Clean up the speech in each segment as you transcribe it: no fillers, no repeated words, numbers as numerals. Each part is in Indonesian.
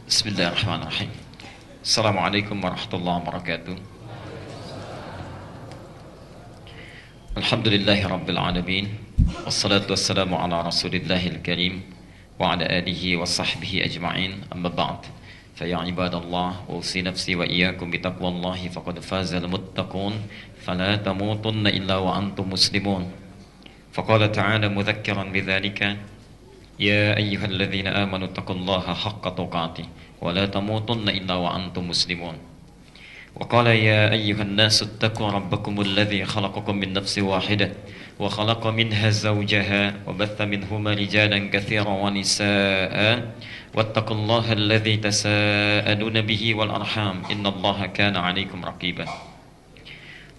Bismillahirrahmanirrahim. Assalamualaikum warahmatullahi wabarakatuh. Alhamdulillahi rabbil alamin. Wassalatu wassalamu ala rasulillahil karim wa ala alihi wa sahbihi ajma'in. Amma ba'd. Fa ya ibadallah, usi nafsi wa iyyakum bi taqwallahi faqad fazal muttaqun. Fala tamutunna illa wa antum muslimun. Faqala ta'ala mudhakkiran bidzalika, ya ayyuhalladzina amanu taqullaha haqqa tuqatih wa la tamutunna illa wa antum muslimun. Wa qala ya ayyuhan nasu ittaqu rabbakumul ladzi khalaqakum min nafsin wahidah wa khalaqa minha zawjaha wa batha minhuma rijalan katsiran wa nisaa'a wattaqullaha alladzi tasaaluna bihi wal arham innallaha kana 'alaikum raqiba.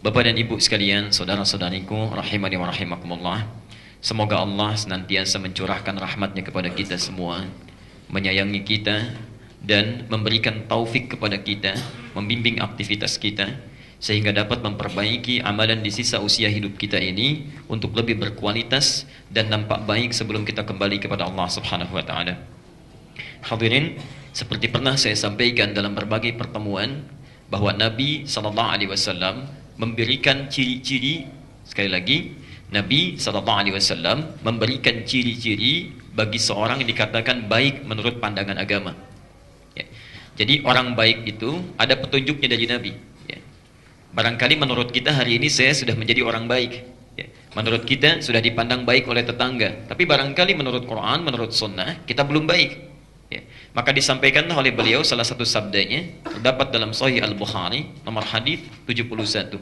Bapak dan Ibu sekalian, saudara-saudariku rahimani wa rahimakumullah. Semoga Allah senantiasa mencurahkan rahmatnya kepada kita semua, menyayangi kita, dan memberikan taufik kepada kita, membimbing aktivitas kita, sehingga dapat memperbaiki amalan di sisa usia hidup kita ini untuk lebih berkualitas dan nampak baik sebelum kita kembali kepada Allah Subhanahu wa Ta'ala. Hadirin, seperti pernah saya sampaikan dalam berbagai pertemuan, bahwa Nabi SAW memberikan ciri-ciri, sekali lagi, Nabi SAW memberikan ciri-ciri bagi seorang yang dikatakan baik menurut pandangan agama. Ya. Jadi orang baik itu ada petunjuknya dari Nabi. Ya. Barangkali menurut kita hari ini saya sudah menjadi orang baik. Ya. Menurut kita sudah dipandang baik oleh tetangga. Tapi barangkali menurut Quran, menurut Sunnah, kita belum baik. Ya. Maka disampaikan oleh beliau salah satu sabdanya, terdapat dalam Sahih Al-Bukhari, nomor hadis 71.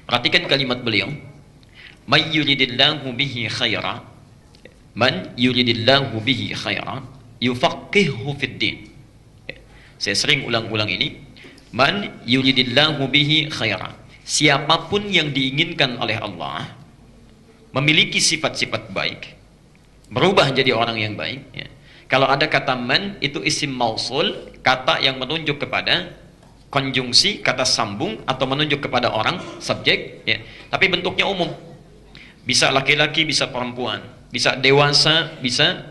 Perhatikan kalimat beliau. Man yuridillahu bihi khaira, man yuridillahu bihi khaira yufaqqihhu fid din. Saya sering ulang-ulang ini. Man yuridillahu bihi khaira, siapapun yang diinginkan oleh Allah memiliki sifat-sifat baik, berubah jadi orang yang baik, ya. Kalau ada kata man, itu isim mausul, kata yang menunjuk kepada konjungsi, kata sambung, atau menunjuk kepada orang, subjek, ya. Tapi bentuknya umum. Bisa laki-laki, bisa perempuan, bisa dewasa, bisa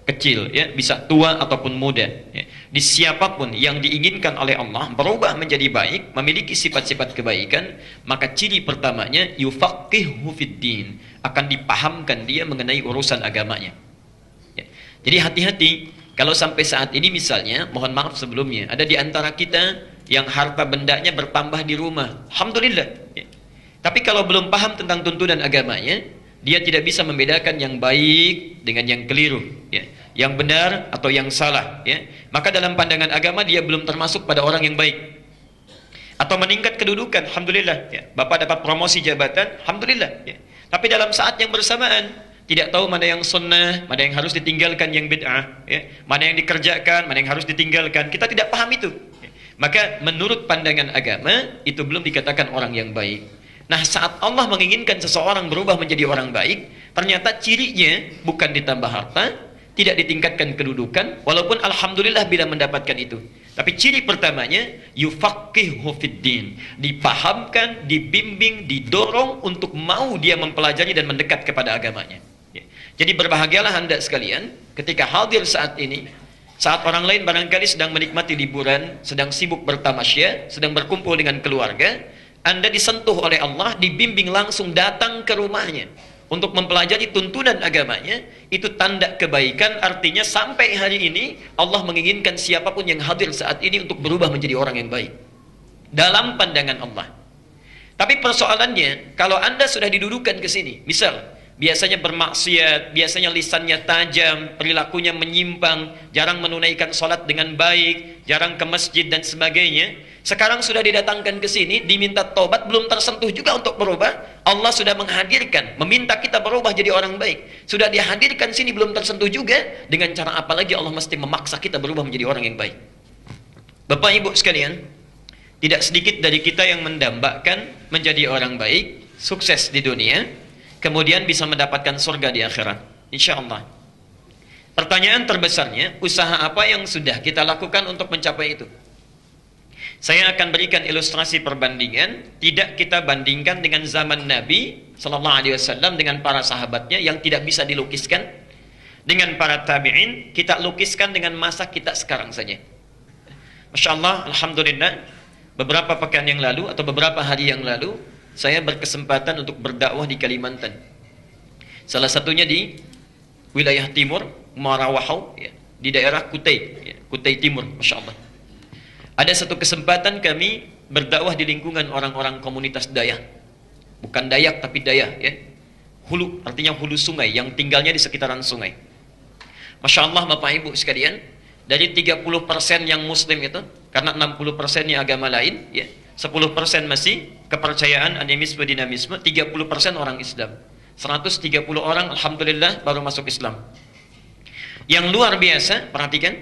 kecil, ya, bisa tua ataupun muda, ya. Di siapapun yang diinginkan oleh Allah berubah menjadi baik, memiliki sifat-sifat kebaikan, maka ciri pertamanya yufaqqihhu fid din, akan dipahamkan dia mengenai urusan agamanya, ya. Jadi hati-hati kalau sampai saat ini misalnya, mohon maaf sebelumnya, ada di antara kita yang harta bendanya bertambah di rumah, alhamdulillah, ya. Tapi kalau belum paham tentang tuntunan agamanya, dia tidak bisa membedakan yang baik dengan yang keliru, ya, yang benar atau yang salah, ya. Maka dalam pandangan agama dia belum termasuk pada orang yang baik. Atau meningkat kedudukan, alhamdulillah, ya. Bapak dapat promosi jabatan, alhamdulillah, ya. Tapi dalam saat yang bersamaan tidak tahu mana yang sunnah, mana yang harus ditinggalkan yang bid'ah, ya. Mana yang dikerjakan, mana yang harus ditinggalkan. Kita tidak paham itu, ya. Maka menurut pandangan agama itu belum dikatakan orang yang baik. Nah, saat Allah menginginkan seseorang berubah menjadi orang baik, ternyata cirinya bukan ditambah harta, tidak ditingkatkan kedudukan, walaupun alhamdulillah bila mendapatkan itu. Tapi ciri pertamanya yufaqqihhu fid din, dipahamkan, dibimbing, didorong untuk mau dia mempelajari dan mendekat kepada agamanya. Ya. Jadi berbahagialah Anda sekalian ketika hadir saat ini, saat orang lain barangkali sedang menikmati liburan, sedang sibuk bertamasya, sedang berkumpul dengan keluarga, Anda disentuh oleh Allah, dibimbing langsung datang ke rumahnya untuk mempelajari tuntunan agamanya. Itu tanda kebaikan, artinya sampai hari ini Allah menginginkan siapapun yang hadir saat ini untuk berubah menjadi orang yang baik dalam pandangan Allah. Tapi persoalannya, kalau Anda sudah didudukan ke sini, misal biasanya bermaksiat, biasanya lisannya tajam, perilakunya menyimpang, jarang menunaikan sholat dengan baik, jarang ke masjid dan sebagainya. Sekarang sudah didatangkan ke sini, diminta tobat, belum tersentuh juga untuk berubah. Allah sudah menghadirkan, meminta kita berubah jadi orang baik. Sudah dihadirkan sini, belum tersentuh juga. Dengan cara apa lagi Allah mesti memaksa kita berubah menjadi orang yang baik? Bapak Ibu sekalian, tidak sedikit dari kita yang mendambakan menjadi orang baik, sukses di dunia, kemudian bisa mendapatkan surga di akhirat, insya Allah. Pertanyaan terbesarnya, usaha apa yang sudah kita lakukan untuk mencapai itu? Saya akan berikan ilustrasi perbandingan. Tidak kita bandingkan dengan zaman Nabi SAW dengan para sahabatnya yang tidak bisa dilukiskan. dengan para tabi'in, kita lukiskan dengan masa kita sekarang saja. Masya Allah, Alhamdulillah, beberapa pekan yang lalu atau beberapa hari yang lalu, saya berkesempatan untuk berdakwah di Kalimantan. Salah satunya di wilayah timur, Marawahau, ya, di daerah Kutai, ya, Kutai Timur, Masya Allah. Ada satu kesempatan kami berdakwah di lingkungan orang-orang komunitas Dayak. Bukan Dayak, tapi Dayak, ya. Hulu, artinya hulu sungai, yang tinggalnya di sekitaran sungai. Masya Allah, Bapak Ibu sekalian, dari 30% yang Muslim itu, karena 60%-nya agama lain, ya, 10% masih kepercayaan animisme, dinamisme, 30% orang Islam. 130 orang, Alhamdulillah, baru masuk Islam. Yang luar biasa, perhatikan,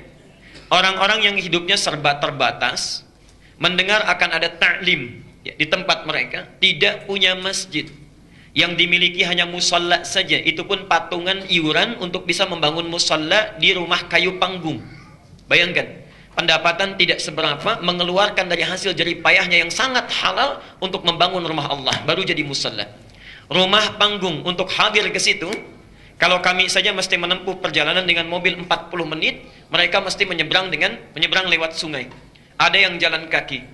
orang-orang yang hidupnya serba terbatas, mendengar akan ada ta'lim, ya, di tempat mereka, tidak punya masjid, yang dimiliki hanya musalla saja, itu pun patungan iuran untuk bisa membangun musalla di rumah kayu panggung. Bayangkan, pendapatan tidak seberapa, mengeluarkan dari hasil jerih payahnya yang sangat halal untuk membangun rumah Allah, baru jadi musalla. Rumah panggung untuk hadir ke situ, kalau kami saja mesti menempuh perjalanan dengan mobil 40 menit, mereka mesti menyeberang lewat sungai. Ada yang jalan kaki.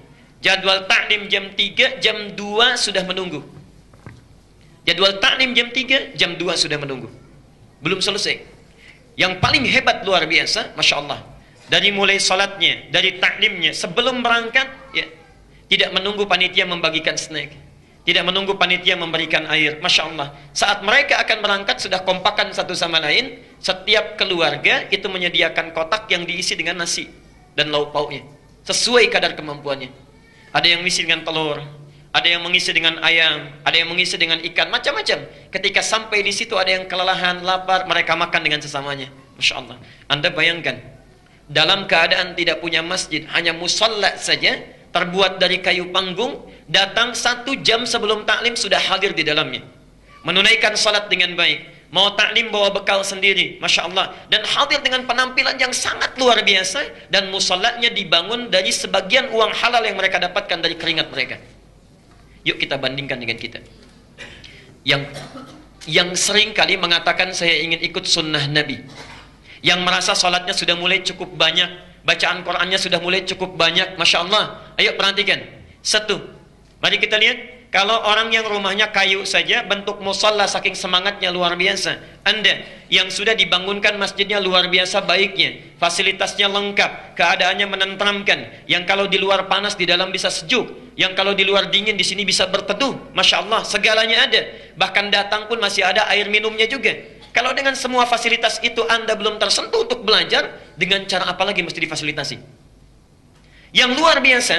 Jadwal taklim jam 3, jam 2 sudah menunggu. Jadwal taklim jam 3, jam 2 sudah menunggu. Belum selesai. Yang paling hebat luar biasa, Masya Allah, dari mulai salatnya, dari taklimnya, sebelum berangkat, ya, tidak menunggu panitia membagikan snack, tidak menunggu panitia memberikan air. Masya Allah, saat mereka akan berangkat sudah kompakan satu sama lain. Setiap keluarga itu menyediakan kotak yang diisi dengan nasi dan lauk pauknya sesuai kadar kemampuannya. Ada yang mengisi dengan telur, ada yang mengisi dengan ayam, ada yang mengisi dengan ikan, macam-macam. Ketika sampai di situ ada yang kelelahan, lapar, mereka makan dengan sesamanya. Masya Allah, Anda bayangkan, dalam keadaan tidak punya masjid, hanya musalla saja, terbuat dari kayu panggung, datang 1 jam sebelum taklim sudah hadir di dalamnya, menunaikan salat dengan baik, mau taklim bawa bekal sendiri, Masya Allah, dan hadir dengan penampilan yang sangat luar biasa, dan musallanya dibangun dari sebagian uang halal yang mereka dapatkan dari keringat mereka. Yuk kita bandingkan dengan kita yang sering kali mengatakan saya ingin ikut sunnah Nabi, yang merasa salatnya sudah mulai cukup banyak, bacaan Qurannya sudah mulai cukup banyak, Masya Allah. Ayo perhatikan. Satu, mari kita lihat, kalau orang yang rumahnya kayu saja, bentuk musalla saking semangatnya luar biasa. Anda yang sudah dibangunkan masjidnya luar biasa baiknya, fasilitasnya lengkap, keadaannya menenteramkan, yang kalau di luar panas di dalam bisa sejuk, yang kalau di luar dingin di sini bisa berteduh, Masya Allah, segalanya ada. Bahkan datang pun masih ada air minumnya juga. Kalau dengan semua fasilitas itu Anda belum tersentuh untuk belajar, dengan cara apa lagi mesti difasilitasi? Yang luar biasa,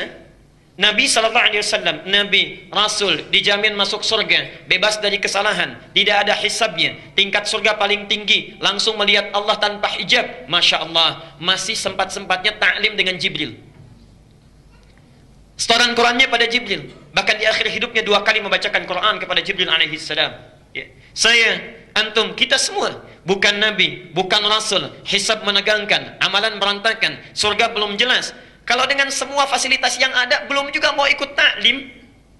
Nabi SAW, Nabi, Rasul, dijamin masuk surga, bebas dari kesalahan, tidak ada hisabnya, tingkat surga paling tinggi, langsung melihat Allah tanpa hijab. Masya Allah, masih sempat-sempatnya taklim dengan Jibril. Setoran Qurannya pada Jibril. Bahkan di akhir hidupnya 2 kali membacakan Quran kepada Jibril alaihissalam. Ya. Saya, antum, kita semua bukan Nabi, bukan Rasul, hisab menegangkan, amalan berantakan, surga belum jelas. Kalau dengan semua fasilitas yang ada, belum juga mau ikut taklim,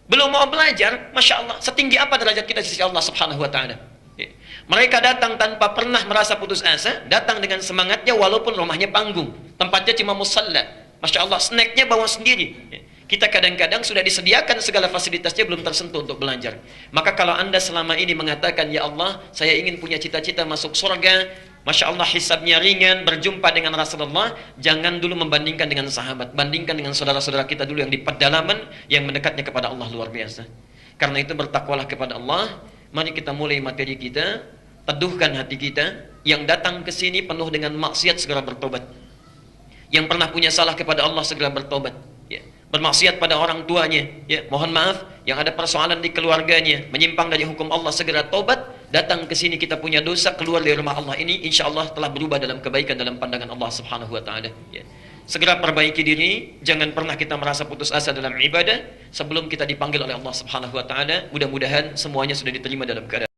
belum mau belajar, Masya Allah, setinggi apa derajat kita di sisi Allah subhanahu wa ta'ala. Ya. Mereka datang tanpa pernah merasa putus asa, datang dengan semangatnya walaupun rumahnya panggung, tempatnya cuma musalla. Masya Allah, snacknya bawa sendiri. Ya. Kita kadang-kadang sudah disediakan segala fasilitasnya, belum tersentuh untuk belajar. Maka kalau Anda selama ini mengatakan, ya Allah, saya ingin punya cita-cita masuk surga, Masya Allah, hisabnya ringan, berjumpa dengan Rasulullah, jangan dulu membandingkan dengan sahabat, bandingkan dengan saudara-saudara kita dulu yang di pedalaman, yang mendekatnya kepada Allah luar biasa. Karena itu bertakwalah kepada Allah. Mari kita mulai materi kita, teduhkan hati kita. Yang datang ke sini penuh dengan maksiat, segera bertobat. Yang pernah punya salah kepada Allah, segera bertobat. Ya. Bermaksiat pada orang tuanya, ya, mohon maaf, yang ada persoalan di keluarganya, menyimpang dari hukum Allah, segera tobat. Datang ke sini kita punya dosa, keluar dari rumah Allah ini, insya Allah telah berubah dalam kebaikan dalam pandangan Allah subhanahu wa ta'ala. Ya. Segera perbaiki diri, jangan pernah kita merasa putus asa dalam ibadah sebelum kita dipanggil oleh Allah subhanahu wa ta'ala. Mudah-mudahan semuanya sudah diterima dalam keadaan